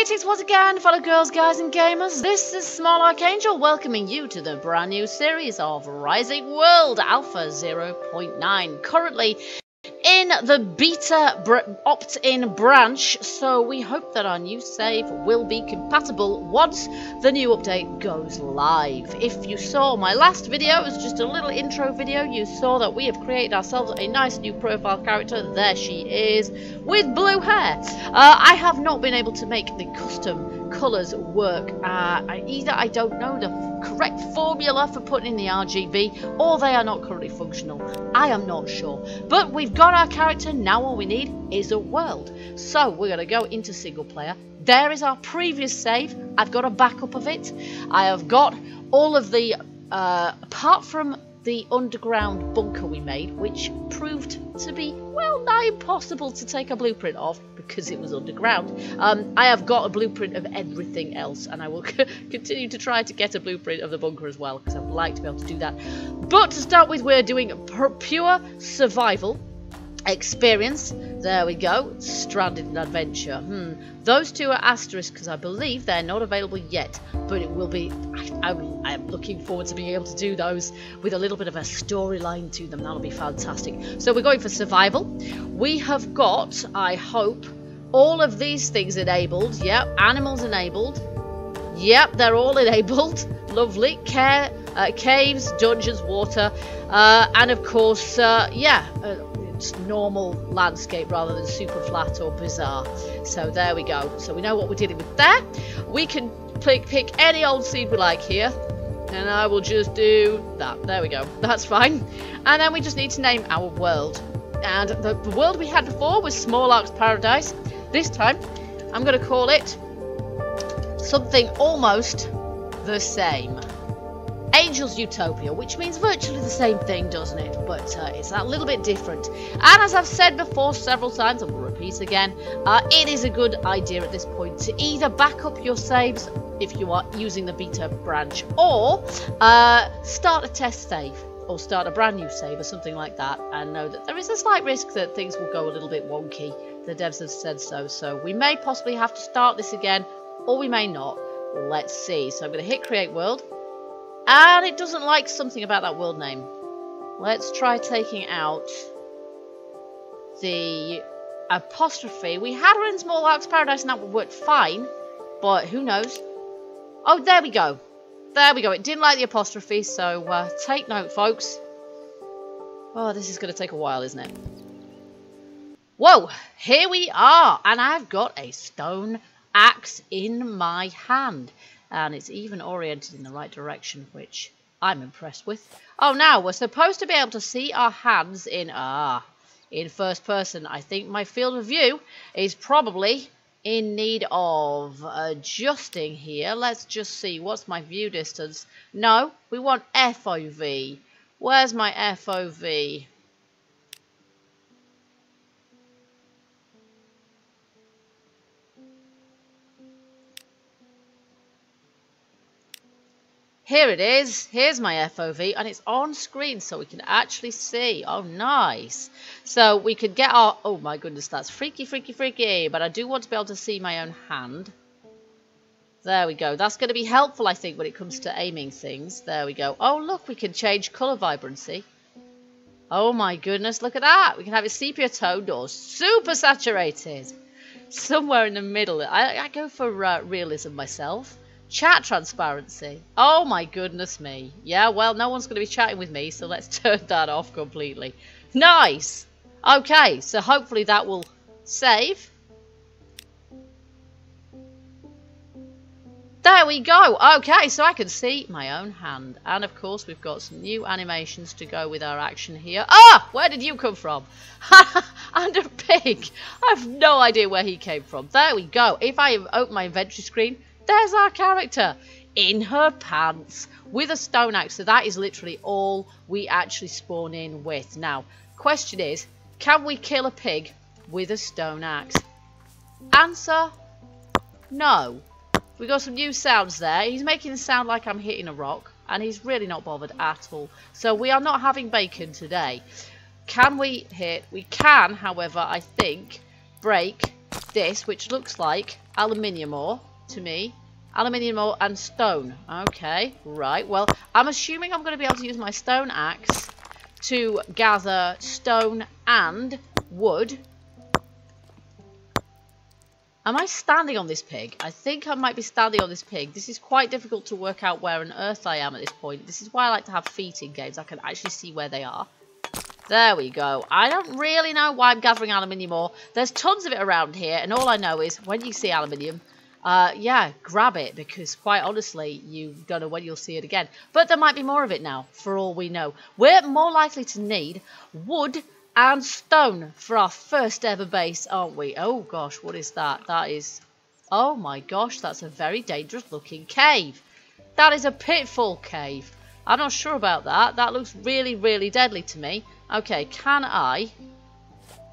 Greetings once again, fellow girls, guys and gamers. This is Small Archangel welcoming you to the brand new series of Rising World Alpha 0.9. Currently in the beta opt-in branch, so we hope that our new save will be compatible once the new update goes live. If you saw my last video, it was just a little intro video, you saw that we have created ourselves a nice new profile character. There she is, with blue hair. I have not been able to make the custom colours work. Either I don't know the correct formula for putting in the RGB, or they are not currently functional. I am not sure. But we've got our character, now all we need is a world. So we're going to go into single player. There is our previous save. I've got a backup of it. I have got all of the, apart from the underground bunker we made, which proved to be well nigh impossible to take a blueprint of because it was underground. I have got a blueprint of everything else, and I will continue to try to get a blueprint of the bunker as well because I would like to be able to do that. But to start with, we're doing pure survival experience. There we go. Stranded in adventure. Those two are asterisk because I believe they're not available yet, but it will be. I'm looking forward to being able to do those with a little bit of a storyline to them. That'll be fantastic. So we're going for survival. We have got, I hope, all of these things enabled. Yep, animals enabled. Yep, they're all enabled. Lovely. Caves, dungeons, water, and of course, normal landscape rather than super flat or bizarre. So there we go. So we know what we're dealing with there. We can pick any old seed we like here, and I will just do that. There we go. That's fine. And then we just need to name our world. And the world we had before was Small Ark's Paradise. This time I'm going to call it something almost the same. Angel's Utopia, which means virtually the same thing, doesn't it? But it's a little bit different. And as I've said before several times, and we'll repeat again, it is a good idea at this point to either back up your saves if you are using the beta branch, or start a test save, or start a brand new save or something like that, and know that there is a slight risk that things will go a little bit wonky. The devs have said so, so we may possibly have to start this again, or we may not. Let's see. So I'm going to hit create world. And it doesn't like something about that world name. Let's try taking out the apostrophe. We had her in Small Ark's Paradise and that would work fine. But who knows? Oh, there we go. There we go. It didn't like the apostrophe, so take note, folks. Oh, this is going to take a while, isn't it? Whoa, here we are. And I've got a stone axe in my hand. And it's even oriented in the right direction, which I'm impressed with. Oh, now we're supposed to be able to see our hands in first person. I think my field of view is probably in need of adjusting here. Let's just see. What's my view distance? No, we want FOV. Where's my FOV? Here it is. Here's my FOV, and it's on screen so we can actually see. Oh, nice. So we could get our... Oh, my goodness, that's freaky, freaky, freaky. But I do want to be able to see my own hand. There we go. That's going to be helpful, I think, when it comes to aiming things. There we go. Oh, look, we can change colour vibrancy. Oh, my goodness, look at that. We can have it sepia toned or super saturated. Somewhere in the middle. I go for realism myself. Chat transparency. Oh my goodness me. Yeah, well, no one's going to be chatting with me, so let's turn that off completely. Nice. Okay, so hopefully that will save. There we go. Okay, so I can see my own hand. And of course, we've got some new animations to go with our action here. Ah, where did you come from? And a pig. I have no idea where he came from. There we go. If I open my inventory screen, there's our character in her pants with a stone axe. So that is literally all we actually spawn in with. Now, question is, can we kill a pig with a stone axe? Answer, no. We got some new sounds there. He's making it sound like I'm hitting a rock, and he's really not bothered at all. So we are not having bacon today. Can we hit? We can, however, I think, break this, which looks like aluminium ore to me. Aluminium ore and stone. Okay, right. Well, I'm assuming I'm going to be able to use my stone axe to gather stone and wood. Am I standing on this pig? I think I might be standing on this pig. This is quite difficult to work out where on earth I am at this point. This is why I like to have feet in games. I can actually see where they are. There we go. I don't really know why I'm gathering aluminium ore. There's tons of it around here, and all I know is when you see aluminium, yeah, grab it, because quite honestly, you don't know when you'll see it again. But there might be more of it now, for all we know. We're more likely to need wood and stone for our first ever base, aren't we? Oh gosh, what is that? That is... Oh my gosh, that's a very dangerous looking cave. That is a pitfall cave. I'm not sure about that. That looks really, really deadly to me. Okay, can I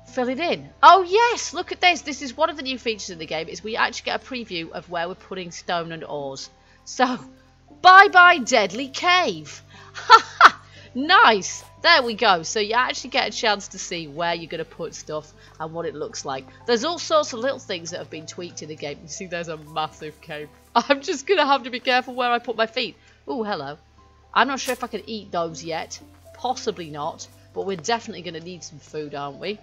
fill it in? Oh yes, look at this. This is one of the new features in the game, is we actually get a preview of where we're putting stone and ores. So, bye-bye deadly cave. Haha, nice. There we go. So you actually get a chance to see where you're going to put stuff and what it looks like. There's all sorts of little things that have been tweaked in the game. You see there's a massive cave. I'm just going to have to be careful where I put my feet. Oh, hello. I'm not sure if I can eat those yet. Possibly not. But we're definitely going to need some food, aren't we?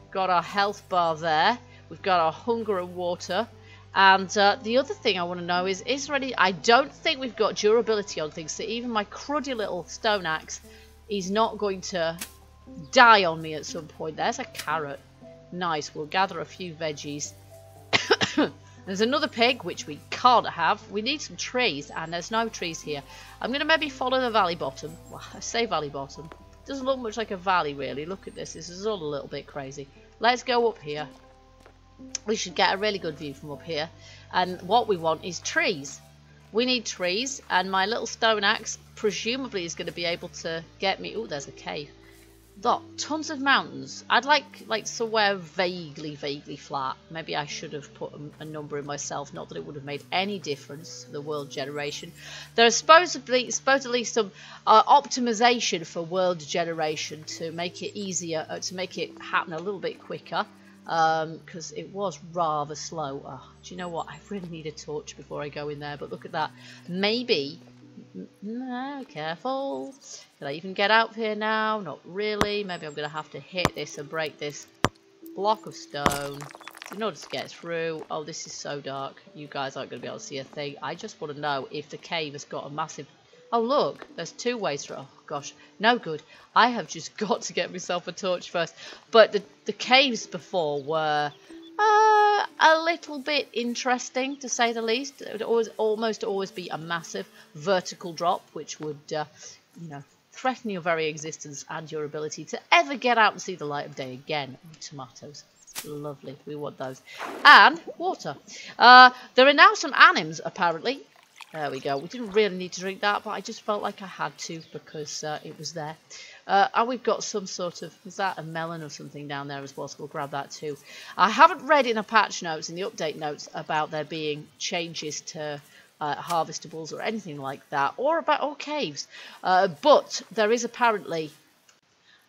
Got our health bar there. We've got our hunger and water. And the other thing I want to know is there any... I don't think we've got durability on things. So even my cruddy little stone axe is not going to die on me at some point. There's a carrot. Nice. We'll gather a few veggies. There's another pig, which we can't have. We need some trees, and there's no trees here. I'm going to maybe follow the valley bottom. Well, I say valley bottom. Doesn't look much like a valley, really. Look at this. This is all a little bit crazy. Let's go up here. We should get a really good view from up here. And what we want is trees. We need trees, and my little stone axe presumably is going to be able to get me... Oh, there's a cave. Look, tons of mountains. I'd like somewhere vaguely flat. Maybe I should have put a number in myself. Not that it would have made any difference to the world generation. There's supposedly some optimization for world generation to make it easier, to make it happen a little bit quicker. Because it was rather slow. Oh, do you know what? I really need a torch before I go in there. But look at that. Maybe... No, careful. Can I even get out here now? Not really. Maybe I'm going to have to hit this and break this block of stone in order to get through. Oh, this is so dark. You guys aren't going to be able to see a thing. I just want to know if the cave has got a massive... Oh, look. There's two ways through. Oh, gosh. No good. I have just got to get myself a torch first. But the caves before were... a little bit interesting, to say the least. It would almost always be a massive vertical drop, which would, you know, threaten your very existence and your ability to ever get out and see the light of day again. Tomatoes. Lovely. We want those. And water. There are now some anims, apparently. There we go. We didn't really need to drink that, but I just felt like I had to because it was there. And we've got some sort of... Is that a melon or something down there as well? So we'll grab that too. I haven't read in the patch notes, in the update notes, about there being changes to harvestables or anything like that. Or caves. But there is apparently...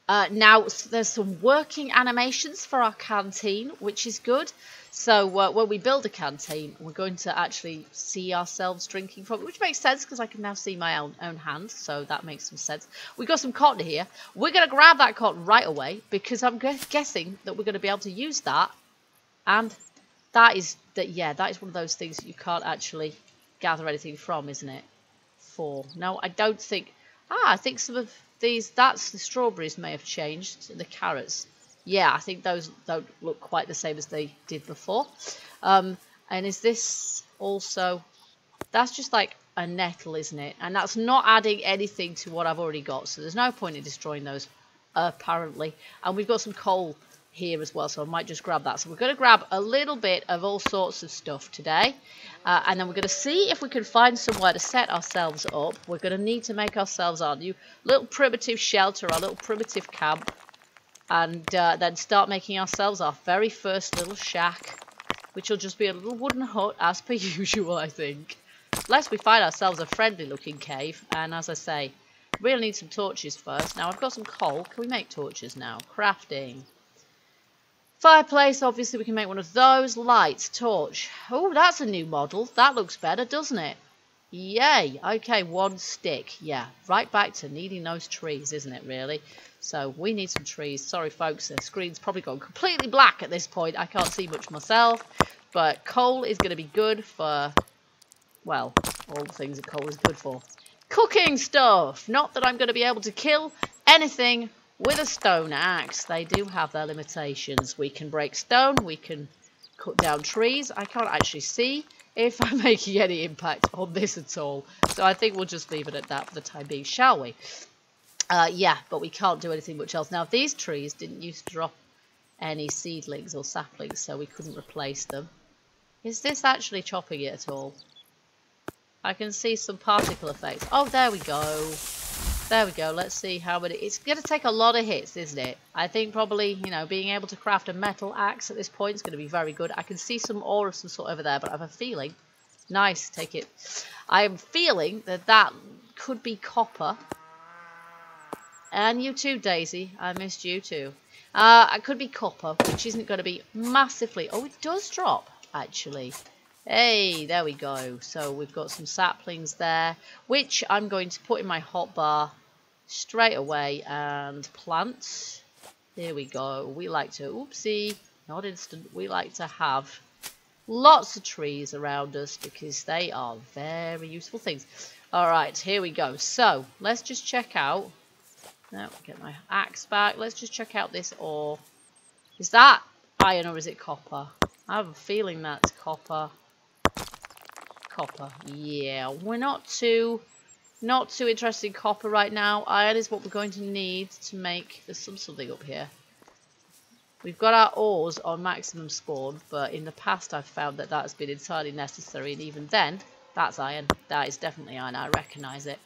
now there's some working animations for our canteen, which is good. So when we build a canteen, we're going to actually see ourselves drinking from it, which makes sense because I can now see my own hand. So that makes some sense. We've got some cotton here. We're going to grab that cotton right away because I'm guessing that we're going to be able to use that. And that is one of those things that you can't actually gather anything from, isn't it? No, I don't think... I think some of these... That's the strawberries may have changed. The carrots... Yeah, I think those don't look quite the same as they did before. And is this also... That's just like a nettle, isn't it? And that's not adding anything to what I've already got. So there's no point in destroying those, apparently. And we've got some coal here as well, so I might just grab that. So we're going to grab a little bit of all sorts of stuff today. And then we're going to see if we can find somewhere to set ourselves up. We're going to need to make ourselves our new little primitive shelter, our little primitive camp. And then start making ourselves our very first little shack, which will just be a little wooden hut, as per usual, I think. Unless we find ourselves a friendly-looking cave. And as I say, really need some torches first. Now, I've got some coal. Can we make torches now? Crafting. Fireplace, obviously we can make one of those. Lights, torch. Oh, that's a new model. That looks better, doesn't it? Yay. Okay, one stick. Yeah, right back to needing those trees, isn't it, really? So we need some trees. Sorry, folks, the screen's probably gone completely black at this point. I can't see much myself. But coal is going to be good for, well, all the things that coal is good for. Cooking stuff. Not that I'm going to be able to kill anything with a stone axe. They do have their limitations. We can break stone. We can cut down trees. I can't actually see if I'm making any impact on this at all. So I think we'll just leave it at that for the time being, shall we? Yeah, but we can't do anything much else. Now, these trees didn't used to drop any seedlings or saplings, so we couldn't replace them. Is this actually chopping it at all? I can see some particle effects. Oh, there we go. There we go. Let's see how many. It's going to take a lot of hits, isn't it? I think probably, you know, being able to craft a metal axe at this point is going to be very good. I can see some ore of some sort over there, but I have a feeling. Nice, take it. I am feeling that that could be copper. And you too, Daisy. I missed you too. It could be copper, which isn't going to be massively. Oh, it does drop, actually. Hey, there we go. So we've got some saplings there, which I'm going to put in my hotbar straight away and plant. Here we go. We like to, oopsie, not instant. We like to have lots of trees around us because they are very useful things. All right, here we go. So let's just check out. Now, get my axe back. Let's just check out this ore. Is that iron or is it copper? I have a feeling that's copper. Copper. Yeah, we're not too interested in copper right now. Iron is what we're going to need to make. There's something up here. We've got our ores on maximum spawn, but in the past I've found that that's been entirely necessary, and even then, that's iron. That is definitely iron. I recognise it.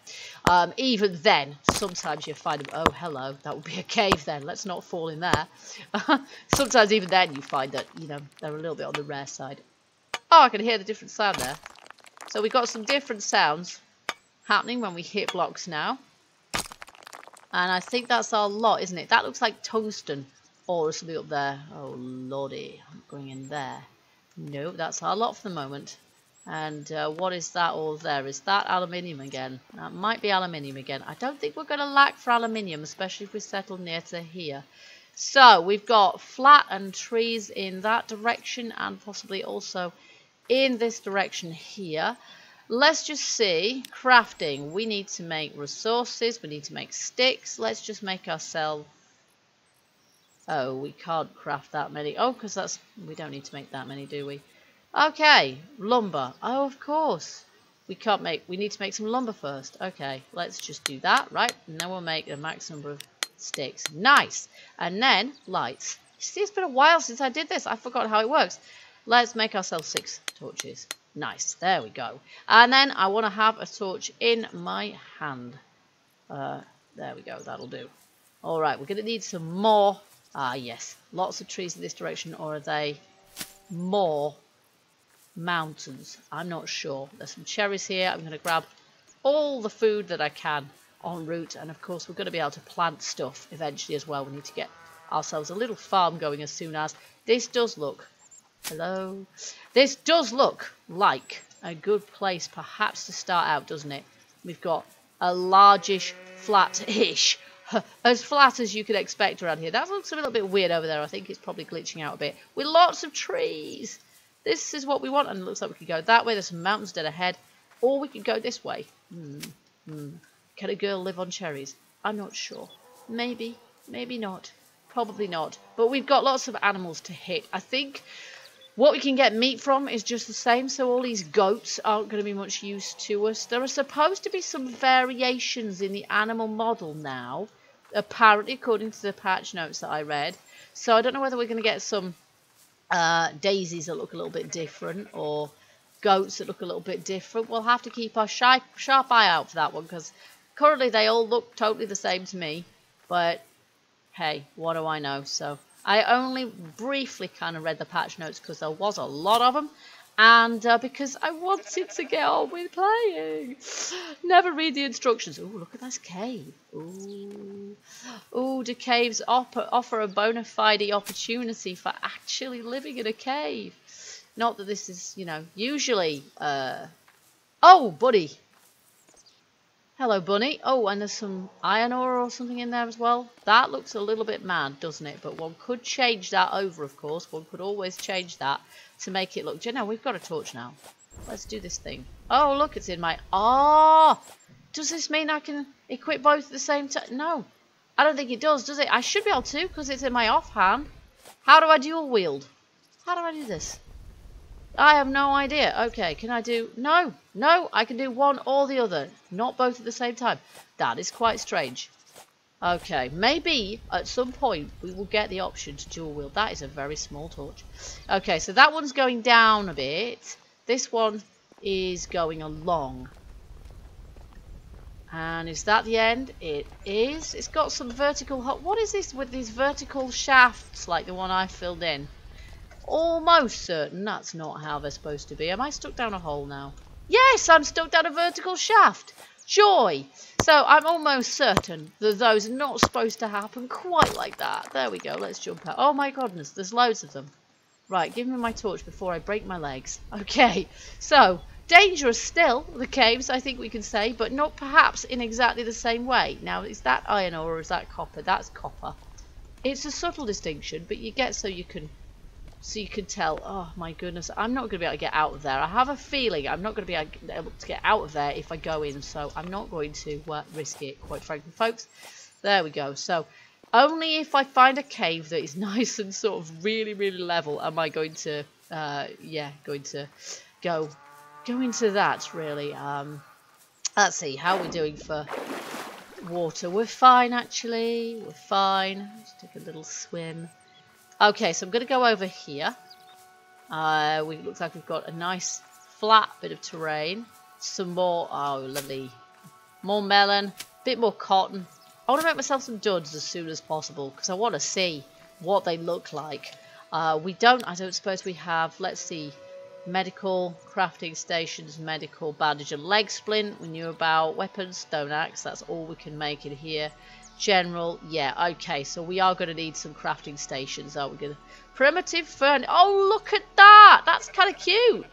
Even then, sometimes you find them. Oh, hello. That would be a cave then. Let's not fall in there. Sometimes even then you find that, you know, they're a little bit on the rare side. Oh, I can hear the different sound there. So we've got some different sounds happening when we hit blocks now. And I think that's our lot, isn't it? That looks like tungsten or something up there. Oh, lordy. I'm going in there. No, that's our lot for the moment. And what is that all there? Is that aluminium again? That might be aluminium again. I don't think we're going to lack for aluminium, especially if we settle near to here. So we've got flat and trees in that direction and possibly also in this direction here. Let's just see. Crafting. We need to make resources. We need to make sticks. Let's just make ourselves... Oh, we can't craft that many. Oh, because that's... We don't need to make that many, do we? Okay. Lumber. Oh, of course. We can't make... We need to make some lumber first. Okay. Let's just do that, right? And then we'll make a max number of sticks. Nice. And then lights. You see, it's been a while since I did this. I forgot how it works. Let's make ourselves 6 torches. Nice. There we go. And then I want to have a torch in my hand. There we go. That'll do. All right. We're going to need some more. Ah, yes. Lots of trees in this direction. Or are they more mountains? I'm not sure. There's some cherries here. I'm going to grab all the food that I can en route. And, of course, we're going to be able to plant stuff eventually as well. We need to get ourselves a little farm going as soon as. This does look... Hello. This does look like a good place perhaps to start out, doesn't it? We've got a largish, flat-ish, as flat as you could expect around here. That looks a little bit weird over there. I think it's probably glitching out a bit. With lots of trees. This is what we want, and it looks like we could go that way. There's some mountains dead ahead. Or we could go this way. Can a girl live on cherries? I'm not sure. Maybe. Maybe not. Probably not. But we've got lots of animals to hit. I think... What we can get meat from is just the same, so all these goats aren't going to be much use to us. There are supposed to be some variations in the animal model now, apparently, according to the patch notes that I read. So I don't know whether we're going to get some daisies that look a little bit different, or goats that look a little bit different. We'll have to keep our sharp eye out for that one, because currently they all look totally the same to me. But, hey, what do I know? So... I only briefly kind of read the patch notes because there was a lot of them. And because I wanted to get on with playing. Never read the instructions. Oh, look at this cave. Ooh. Ooh, do caves offer a bona fide opportunity for actually living in a cave? Not that this is, you know, usually... Oh, buddy. Hello, bunny. Oh, and there's some iron ore or something in there as well. That looks a little bit mad, doesn't it? But one could change that over, of course. One could always change that to make it look... Do you know, we've got a torch now. Let's do this thing. Oh, look, it's in my... Oh! Does this mean I can equip both at the same time? No. I don't think it does it? I should be able to, because it's in my offhand. How do I dual wield? How do I do this? I have no idea. Okay, can I do... No, no, I can do one or the other. Not both at the same time. That is quite strange. Okay, maybe at some point we will get the option to dual wield. That is a very small torch. Okay, so that one's going down a bit. This one is going along. And is that the end? It is. It's got some vertical... What is this with these vertical shafts like the one I filled in? Almost certain that's not how they're supposed to be. Am I stuck down a hole now? Yes, I'm stuck down a vertical shaft. Joy. So I'm almost certain that those are not supposed to happen quite like that. There we go. Let's jump out. Oh my goodness, there's loads of them. Right, give me my torch before I break my legs. Okay, so dangerous still, the caves, I think we can say, but not perhaps in exactly the same way. Now, is that iron ore or is that copper? That's copper. It's a subtle distinction, but you get so you can tell. Oh my goodness, I'm not going to be able to get out of there. I have a feeling I'm not going to be able to get out of there if I go in, so I'm not going to risk it, quite frankly, folks. There we go. So only if I find a cave that is nice and sort of really, really level am I going to, going to go into that, really. Let's see, how are we doing for water? We're fine, actually. We're fine. Let's take a little swim. Okay, so I'm going to go over here. Looks like we've got a nice flat bit of terrain. Some more, oh lovely, more melon, bit more cotton. I want to make myself some duds as soon as possible because I want to see what they look like. I don't suppose we have, let's see, medical, crafting stations, medical, bandage and leg splint. We knew about weapons, stone axe, that's all we can make in here. General, yeah, okay, so we are going to need some crafting stations, aren't we? Gonna... Primitive furnace. Oh, look at that! That's kind of cute.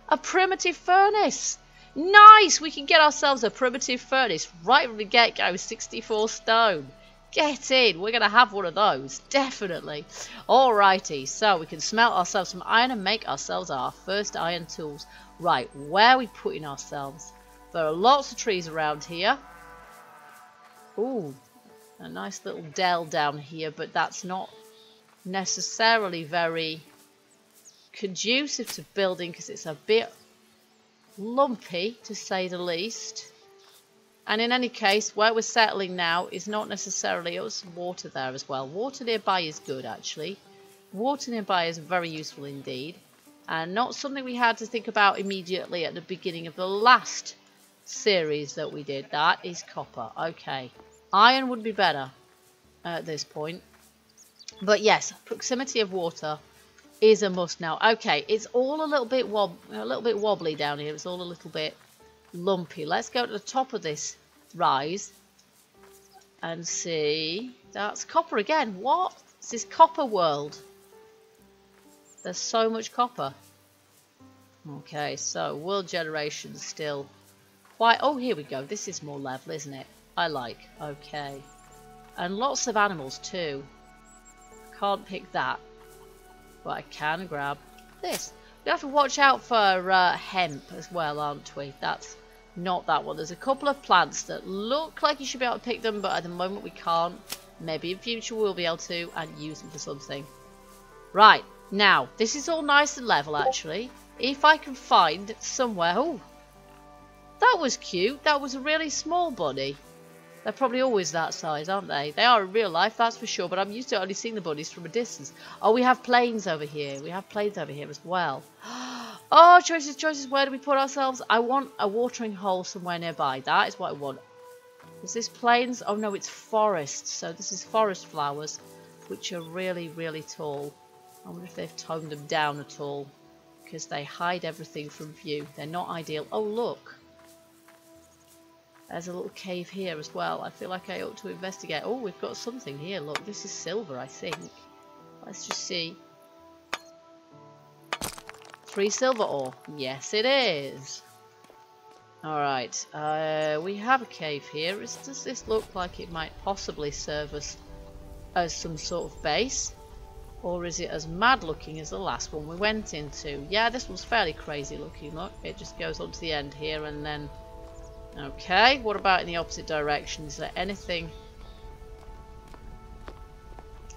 A primitive furnace. Nice! We can get ourselves a primitive furnace right from the get-go. 64 stone. Get in. We're going to have one of those. Definitely. Alrighty, so we can smelt ourselves some iron and make ourselves our first iron tools. Right, where are we putting ourselves? There are lots of trees around here. Ooh. A nice little dell down here, but that's not necessarily very conducive to building because it's a bit lumpy, to say the least. And in any case, where we're settling now is not necessarily... Oh, some water there as well. Water nearby is good, actually. Water nearby is very useful indeed. And not something we had to think about immediately at the beginning of the last series that we did. That is copper. Okay. Iron would be better at this point. But yes, proximity of water is a must now. Okay, it's all a little bit wobbly down here. It's all a little bit lumpy. Let's go to the top of this rise and see. That's copper again. What? This is copper world. There's so much copper. Okay, so world generation still quite... Oh, here we go. This is more level, isn't it? I like. Okay. And lots of animals too. Can't pick that. But I can grab this. We have to watch out for hemp as well, aren't we? That's not that one. There's a couple of plants that look like you should be able to pick them, but at the moment we can't. Maybe in future we'll be able to and use them for something. Right. Now, this is all nice and level actually. If I can find somewhere... Oh! That was cute. That was a really small bunny. They're probably always that size, aren't they? They are in real life, that's for sure, but I'm used to only seeing the bunnies from a distance. Oh, we have planes over here. We have planes over here as well. Oh, choices, choices. Where do we put ourselves? I want a watering hole somewhere nearby. That is what I want. Is this plains? Oh, no, it's forest. So this is forest flowers, which are really, really tall. I wonder if they've toned them down at all. because they hide everything from view. They're not ideal. Oh, look. There's a little cave here as well. I feel like I ought to investigate. Oh, we've got something here. Look, this is silver, I think. Let's just see. 3 silver ore. Yes, it is. Alright, we have a cave here. Does this look like it might possibly serve us as some sort of base? Or is it as mad looking as the last one we went into? Yeah, this one's fairly crazy looking. Look, it just goes on to the end here and then... Okay, what about in the opposite direction? Is there anything...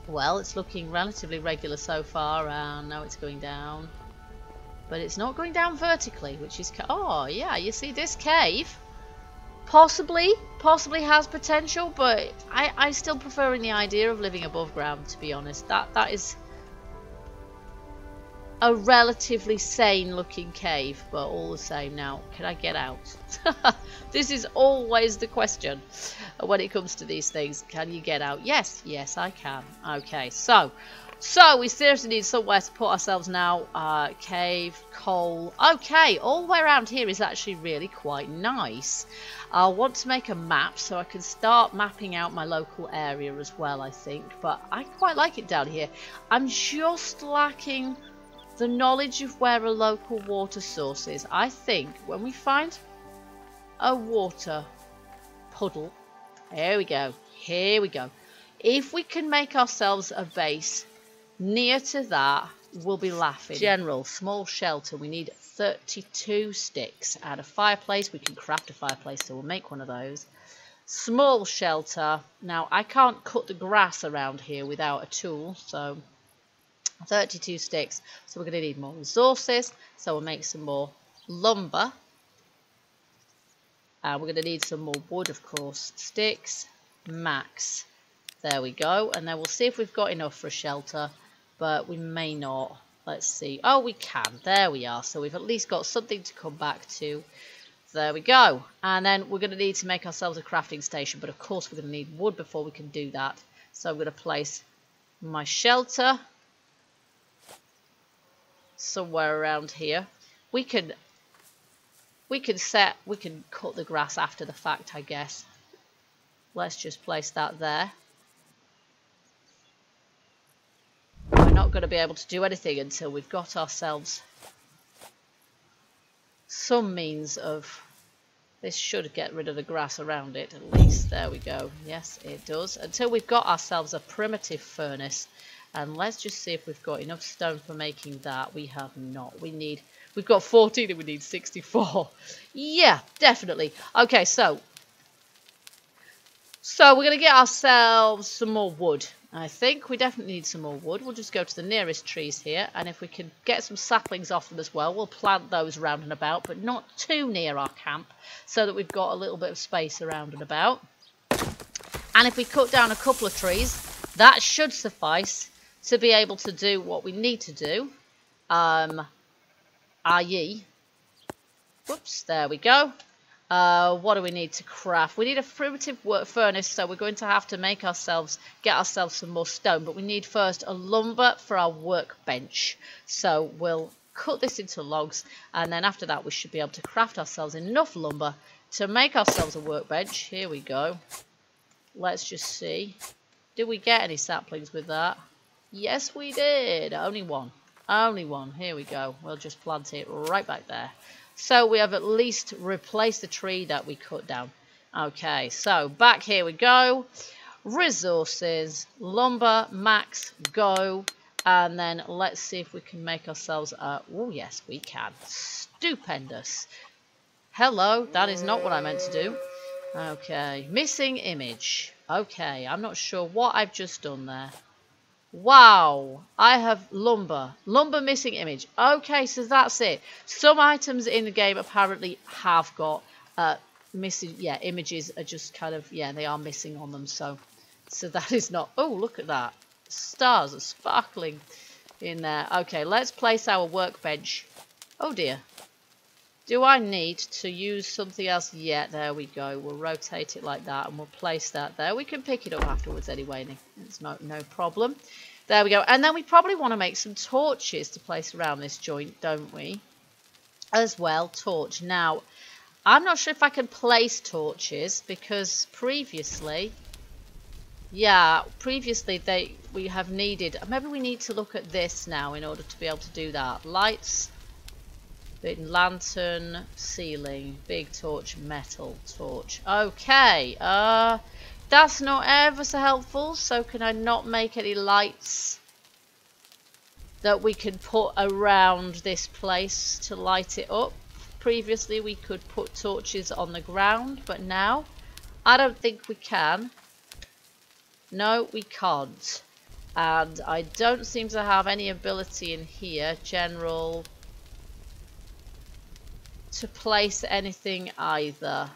Well, it's looking relatively regular so far, and now it's going down. But it's not going down vertically, which is... Oh, yeah, you see this cave? Possibly has potential, but I still prefer the idea of living above ground, to be honest. That is a relatively sane looking cave, but all the same. Now, can I get out? This is always the question when it comes to these things. Can you get out? Yes, I can. Okay, so we seriously need somewhere to put ourselves now. Cave, coal. Okay, all the way around here is actually really quite nice. I'll want to make a map so I can start mapping out my local area as well, I think. But I quite like it down here. I'm just lacking the knowledge of where a local water source is. I think when we find a water puddle, here we go. If we can make ourselves a base near to that, we'll be laughing. General, small shelter. We need 32 sticks. Add a fireplace. We can craft a fireplace, so we'll make one of those. Small shelter. Now, I can't cut the grass around here without a tool, so 32 sticks. So we're going to need more resources. So we'll make some more lumber. We're going to need some more wood, of course. Sticks, max. There we go. And then we'll see if we've got enough for a shelter. But we may not. Let's see. Oh, we can. There we are. So we've at least got something to come back to. There we go. And then we're going to need to make ourselves a crafting station. But of course we're going to need wood before we can do that. So I'm going to place my shelter somewhere around here. We can cut the grass after the fact, I guess. Let's just place that there. We're not going to be able to do anything until we've got ourselves some means of... This should get rid of the grass around it at least. There we go. Yes, it does. Until we've got ourselves a primitive furnace. And let's just see if we've got enough stone for making that. We have not. We've got 14 and we need 64. Yeah, definitely. Okay, so we're going to get ourselves some more wood. I think we definitely need some more wood. We'll just go to the nearest trees here. And if we can get some saplings off them as well, we'll plant those around and about, but not too near our camp, so that we've got a little bit of space around and about. And if we cut down a couple of trees, that should suffice to be able to do what we need to do, i.e. Whoops, there we go. What do we need to craft? We need a primitive furnace, so we're going to have to get ourselves some more stone, but we need first a lumber for our workbench. So we'll cut this into logs, and then after that we should be able to craft ourselves enough lumber to make ourselves a workbench. Here we go. Let's just see. Did we get any saplings with that? Yes, we did. Only one. Here we go. We'll just plant it right back there. So we have at least replaced the tree that we cut down. Okay, so back here we go. Resources, lumber, max, go. And then let's see if we can make ourselves a... Oh, yes, we can. Stupendous. Hello, that is not what I meant to do. Okay, missing image. Okay, I'm not sure what I've just done there. Wow, I have lumber missing image. Okay, so that's it. Some items in the game apparently have got missing, yeah, images are just kind of, yeah, they are missing on them. So that is not, oh, look at that. Stars are sparkling in there. Okay, let's place our workbench. Oh dear. Do I need to use something else? Yeah, there we go. We'll rotate it like that and we'll place that there. We can pick it up afterwards anyway. It's no problem. There we go. And then we probably want to make some torches to place around this joint, don't we? As well, torch. Now, I'm not sure if I can place torches because previously, we have needed, maybe we need to look at this now in order to be able to do that. Lights, big lantern, ceiling, big torch, metal torch. Okay, that's not ever so helpful. So can I not make any lights that we can put around this place to light it up? Previously we could put torches on the ground, but now I don't think we can. No, we can't. And I don't seem to have any ability in here, general, to place anything either.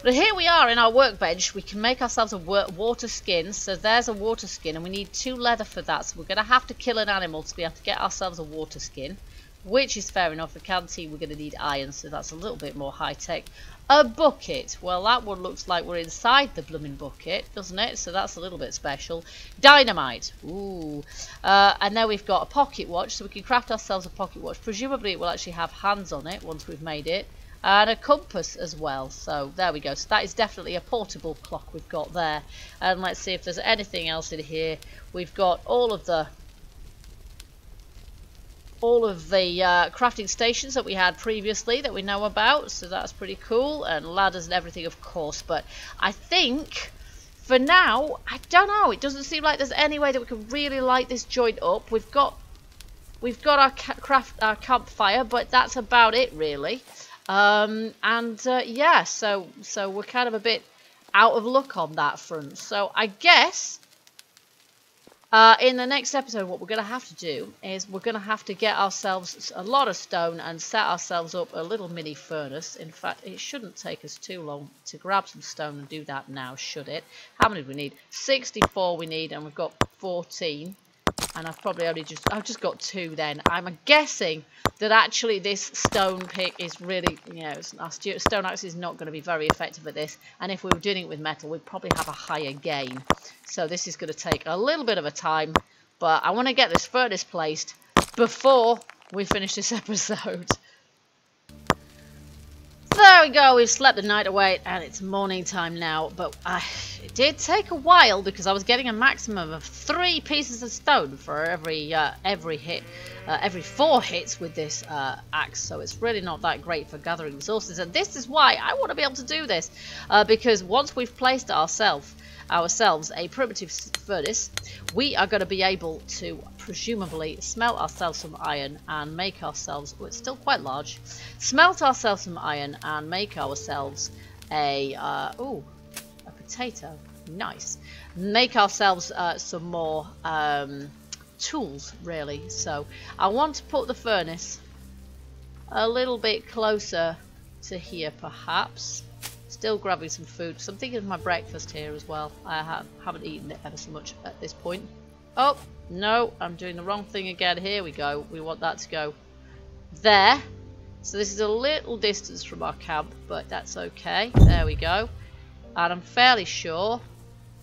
But here we are in our workbench. We can make ourselves a water skin. So there's a water skin, and we need 2 leather for that. So we're going to have to kill an animal to be able to get ourselves a water skin, which is fair enough. We can see we're going to need iron, so that's a little bit more high-tech. A bucket. Well, that one looks like we're inside the blooming bucket, doesn't it? So that's a little bit special. Dynamite. Ooh. And then we've got a pocket watch, so we can craft ourselves a pocket watch. Presumably it will actually have hands on it once we've made it. And a compass as well. So there we go. So that is definitely a portable clock we've got there. And let's see if there's anything else in here. We've got all of the crafting stations that we had previously that we know about. So that's pretty cool. And ladders and everything, of course. But I think for now, I don't know. It doesn't seem like there's any way that we can really light this joint up. We've got our campfire, but that's about it really. Yeah, so we're kind of a bit out of luck on that front. So I guess in the next episode what we're going to have to do is we're going to have to get ourselves a lot of stone and set ourselves up a little mini furnace. In fact, it shouldn't take us too long to grab some stone and do that now, should it? How many do we need? 64 we need, and we've got 14. And I've probably I've just got 2 then. I'm guessing that actually this stone pick is really, our stone axe is not going to be very effective at this. And if we were doing it with metal, we'd probably have a higher gain. So this is going to take a little bit of a time. But I want to get this furnace placed before we finish this episode. There we go, we've slept the night away and it's morning time now, but it did take a while because I was getting a maximum of 3 pieces of stone for every hit, every 4 hits with this axe, so it's really not that great for gathering resources. And this is why I want to be able to do this, because once we've placed ourselves a primitive furnace, we are going to be able to presumably smelt ourselves some iron and make ourselves, well, it's still quite large, smelt ourselves some iron and make ourselves a potato. Nice. Make ourselves some more tools, really. So I want to put the furnace a little bit closer to here, perhaps. Still grabbing some food, so I'm thinking of my breakfast here as well. I haven't eaten it ever so much at this point. Oh, no, I'm doing the wrong thing again. Here we go. We want that to go there. So this is a little distance from our camp, but that's okay. There we go. And I'm fairly sure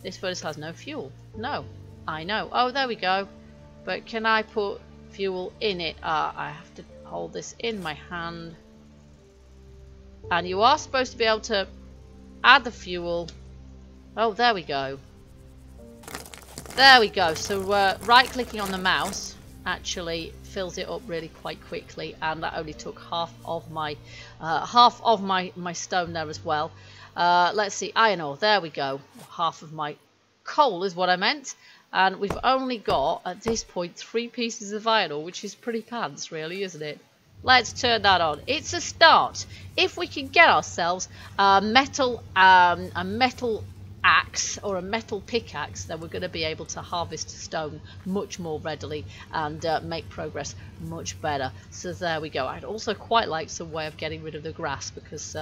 this furnace has no fuel. No, I know. Oh, there we go. But can I put fuel in it? I have to hold this in my hand. And you are supposed to be able to add the fuel. Oh, there we go. There we go. So right-clicking on the mouse actually fills it up really quite quickly, and that only took half of my stone there as well. Let's see, iron ore. There we go. Half of my coal is what I meant, and we've only got at this point 3 pieces of iron ore, which is pretty pants, really, isn't it? Let's turn that on. It's a start. If we can get ourselves a metal axe or a metal pickaxe, then we're going to be able to harvest stone much more readily and make progress much better. So there we go. I'd also quite like some way of getting rid of the grass, because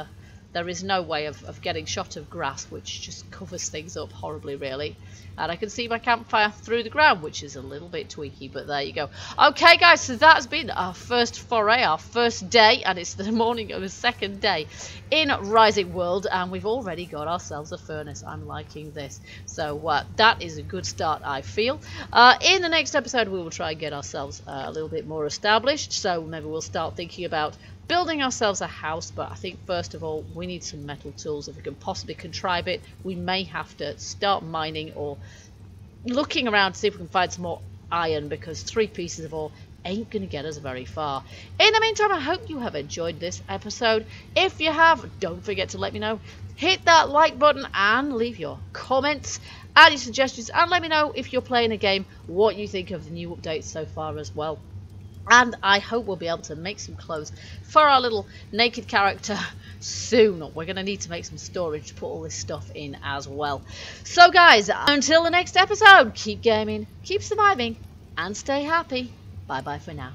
there is no way of getting shot of grass, which just covers things up horribly, really. And I can see my campfire through the ground, which is a little bit tweaky, but there you go. Okay, guys, so that's been our first foray, our first day, and it's the morning of the second day in Rising World, and we've already got ourselves a furnace. I'm liking this. So that is a good start, I feel. In the next episode, we will try and get ourselves a little bit more established, so maybe we'll start thinking about building ourselves a house, but I think first of all we need some metal tools. If we can possibly contrive it, we may have to start mining or looking around to see if we can find some more iron, because 3 pieces of ore ain't gonna get us very far. In the meantime, I hope you have enjoyed this episode. If you have, don't forget to let me know. Hit that like button and leave your comments and your suggestions, and let me know if you're playing a game, what you think of the new updates so far as well. And I hope we'll be able to make some clothes for our little naked character soon. We're going to need to make some storage to put all this stuff in as well. So guys, until the next episode, keep gaming, keep surviving, and stay happy. Bye bye for now.